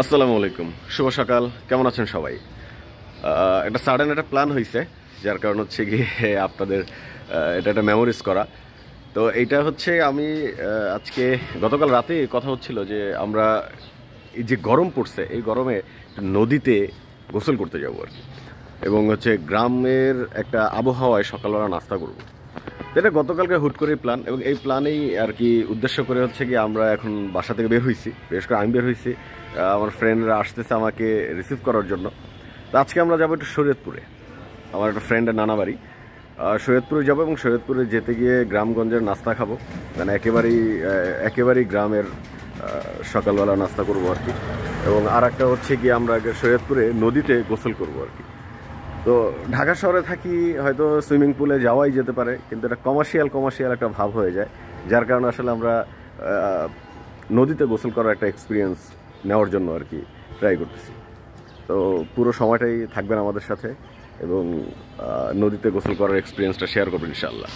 আসসালামু আলাইকুম, শুভ সকাল। কেমন আছেন সবাই? একটা সাডেন একটা প্ল্যান হয়েছে, যার কারণ হচ্ছে গিয়ে আপনাদের এটা একটা মেমোরিজ করা। তো এইটা হচ্ছে আমি আজকে গতকাল রাতে কথা হচ্ছিল যে আমরা এই যে গরম পড়ছে, এই গরমে নদীতে গোসল করতে যাবো আর কি, এবং হচ্ছে গ্রামের একটা আবহাওয়ায় সকালবেলা নাস্তা করব। এটা গতকালকে হুট করে প্ল্যান, এবং এই প্ল্যানেই আর কি উদ্দেশ্য করে হচ্ছে কি আমরা এখন বাসা থেকে বের হয়েছি। বিশেষ করে আমি বের হয়েছি, আমার ফ্রেন্ডরা আসতেছে আমাকে রিসিভ করার জন্য। তো আজকে আমরা যাবো একটু শরীয়তপুরে, আমার একটা ফ্রেন্ডের নানা বাড়ি। শরীয়তপুরে যাবো, এবং শরীয়তপুরে যেতে গিয়ে গ্রামগঞ্জের নাস্তা খাবো, মানে একেবারেই গ্রামের সকালবেলা নাস্তা করবো আর কি। এবং আর একটা হচ্ছে কি আমরা শরীয়তপুরে নদীতে গোসল করবো আর কি। তো ঢাকা শহরে থাকি, হয়তো সুইমিং পুলে যাওয়াই যেতে পারে, কিন্তু এটা কমার্শিয়াল একটা ভাব হয়ে যায়, যার কারণে আসলে আমরা নদীতে গোসল করার একটা এক্সপিরিয়েন্স নেওয়ার জন্য আর কি ট্রাই করতেছি। তো পুরো সময়টাই থাকবেন আমাদের সাথে, এবং নদীতে গোসল করার এক্সপিরিয়েন্সটা শেয়ার করবেন ইনশাআল্লাহ।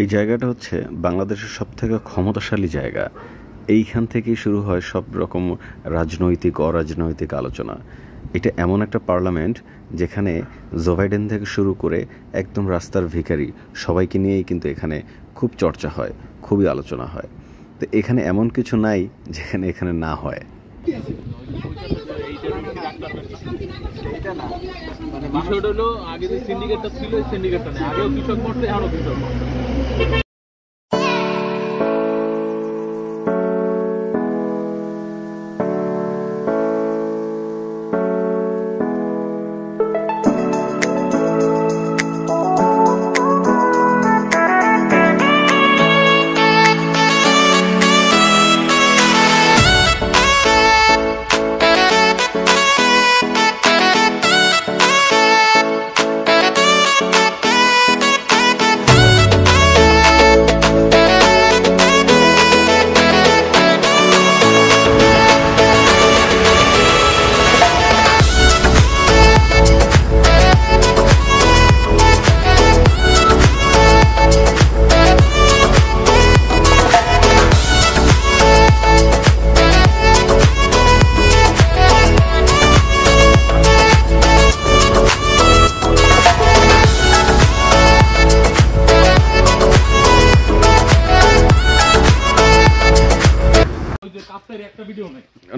এই জায়গাটা হচ্ছে বাংলাদেশের সবথেকে ক্ষমতাশালী জায়গা। এইখান থেকেই শুরু হয় সব রকম রাজনৈতিক অরাজনৈতিক আলোচনা। এটা এমন একটা পার্লামেন্ট যেখানে জো বাইডেন থেকে শুরু করে একদম রাস্তার ভিখারি সবাইকে নিয়েই কিন্তু এখানে খুব চর্চা হয়, খুবই আলোচনা হয়। তো এখানে এমন কিছু নাই যেখানে এখানে না হয়। বিষয়টা হলো আগে যে সিন্ডিকেটটা ছিল, এই সিন্ডিকেটটা নেই। আগেও কৃষক করতে, এখনও কৃষক করতে।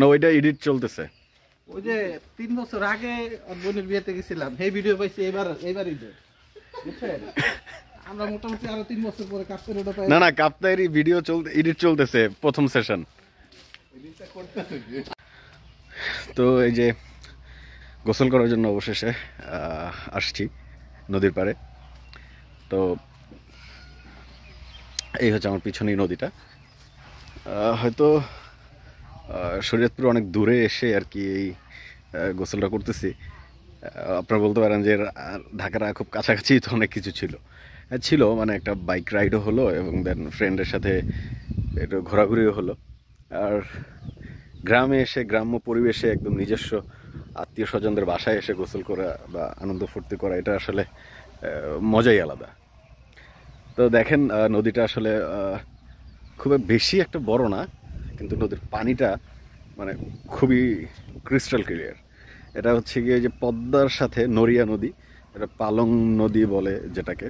না, ওইটা এডিট চলতেছে। ওই যে 3 বছর আগে ওর বোনের বিয়েতে গেছিলাম, এই ভিডিও পাইছি এইবার ঈদে, বুঝছেন? আমরা মোটামুটি আরো 3 বছর পরে কাপ্তাই ওটা পাই। না, কাপ্তাইয়ের ভিডিও এডিট চলতেছে, প্রথম সেশন। তো এই যে গোসল করার জন্য অবশেষে আসছি নদীর পাড়ে। তো এই হচ্ছে আমার পিছনেই নদীটা। হয়তো শরীয়তপুর অনেক দূরে এসে আর কি এই গোসলটা করতেছি। আপনারা বলতে পারেন যে ঢাকার খুব কাছাকাছি তো অনেক কিছু ছিল, মানে একটা বাইক রাইডও হলো, এবং দেন ফ্রেন্ডের সাথে একটু ঘোরাঘুরিও হলো। আর গ্রামে এসে, গ্রাম্য পরিবেশে একদম নিজস্ব আত্মীয় স্বজনদের বাসায় এসে গোসল করা বা আনন্দ ফুর্তি করা, এটা আসলে মজাই আলাদা। তো দেখেন, নদীটা আসলে খুব বেশি একটা বড় না, কিন্তু নদীর পানিটা মানে খুবই ক্রিস্টাল ক্লিয়ার। এটা হচ্ছে গিয়ে যে পদ্মার সাথে নড়িয়া নদী, এটা পালং নদী বলে যেটাকে,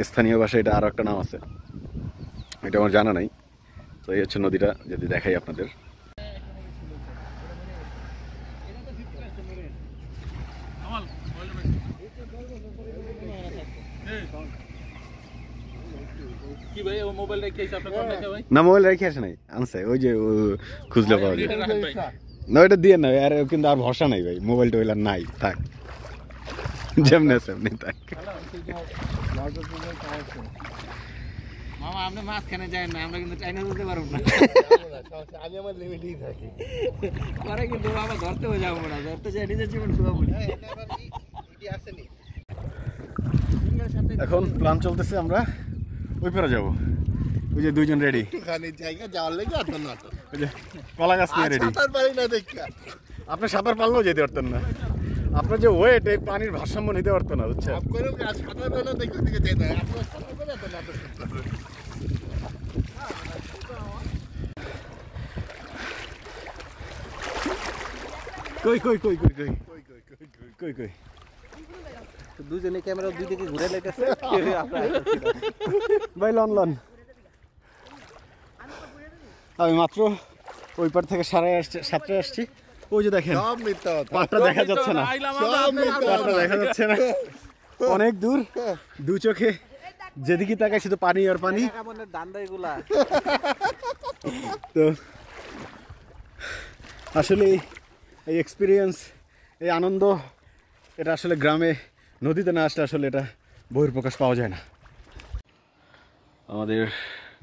স্থানীয় ভাষায় এটা আরও একটা নাম আছে, এটা আমার জানা নাই। তো এই হচ্ছে নদীটা, যদি দেখাই আপনাদের। কি ভাই ও মোবাইল রেখে এসে আপনার কোন ভাই না মোবাইল রেখে আসে নাই, আনছে ওই যে খুঁজলে পাওয়া যায় না, ওইটা দিয়ে না আর কিন্তু আর ভরসা নাই ভাই, মোবাইল টোবাইল আর নাই, থাক যেমনি আছে এমনি থাক। মামা আপনি মাঝখানে যায় না, আমরা কিন্তু চাইনা ধরতে পারবো না, আমি আমার লিমিটেই থাকি। পরে কিন্তু বাবা ধরতেও যাবো না, ধরতে চাই নিজের জীবন খুঁয়াবো না। এখন প্ল্যান চলতেছে আমরা ওই পারে যাবো, ওই যে দুইজন রেডি, একটুখানি জায়গা যাওয়ার লেগে এত নাটক। ওই যে কলা গাছ নিয়ে রেডি। সাঁতার পারি না দেখা। আপনি সাঁতার পারলেও যেতে পারতেন না, আপনার যে ওয়েট এই পানির ভারসাম্য নিতে পারতো না, বুঝছেন? আপ করে সাঁতার পারি না দেখে দিকে যেতে হয়। আপনার সাঁতার পারি এত নাটক করতে হবে। কই কই কই কই কই কই কই দুজনে ক্যামেরা দুই দিকে ঘুরে লাইতেছে, ভাই লন লন। আমি মাত্র ওই পার থেকে 7:30 আসছি, ওই যে দেখেন সব মিথ্যা কথা। পাটটা দেখা যাচ্ছে না, সব মিথ্যা পাটটা কথা। দেখা যাচ্ছে না, অনেক দূর, দু চোখে যেদিকে তাকাই শুধু পানি আর পানি। মনের দান্দা এগুলা। তো আসলে এই এক্সপিরিয়েন্স, এই আনন্দ, এটা আসলে গ্রামে নদীতে না আসলে আসলে এটা বহির্প্রকাশ পাওয়া যায় না। আমাদের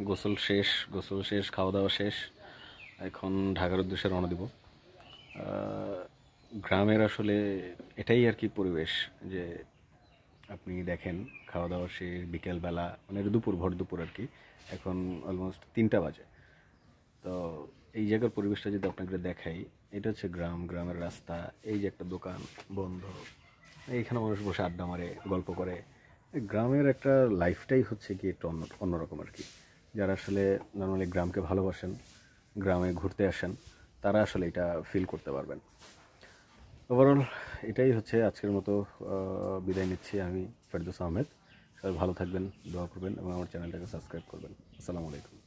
গোসল শেষ, খাওয়া দাওয়া শেষ, এখন ঢাকার উদ্দেশ্যে রওনা দিব। গ্রামের আসলে এটাই আর কি পরিবেশ, যে আপনি দেখেন খাওয়া দাওয়া শেষ বিকেলবেলা, মানে ভর দুপুর আর কি, এখন অলমোস্ট 3টা বাজে। তো এই জায়গার পরিবেশটা যদি আপনাকে দেখাই, এটা হচ্ছে গ্রামের রাস্তা, এই যে একটা দোকান বন্ধ, এইখানে মানুষ বসে আড্ডা মারে, গল্প করে। গ্রামের একটা লাইফটাই হচ্ছে কি একটু অন্যরকম আর কি। যারা আসলে নর্মালি গ্রামকে ভালোবাসেন, গ্রামে ঘুরতে আসেন, তারা আসলে এটা ফিল করতে পারবেন। ওভারঅল এটাই হচ্ছে আজকের মতো। বিদায় নিচ্ছি আমি ফেরদৌস আহমেদ। সবাই ভালো থাকবেন, দোয়া করবেন এবং আমার চ্যানেলটাকে সাবস্ক্রাইব করবেন। আসসালামু আলাইকুম।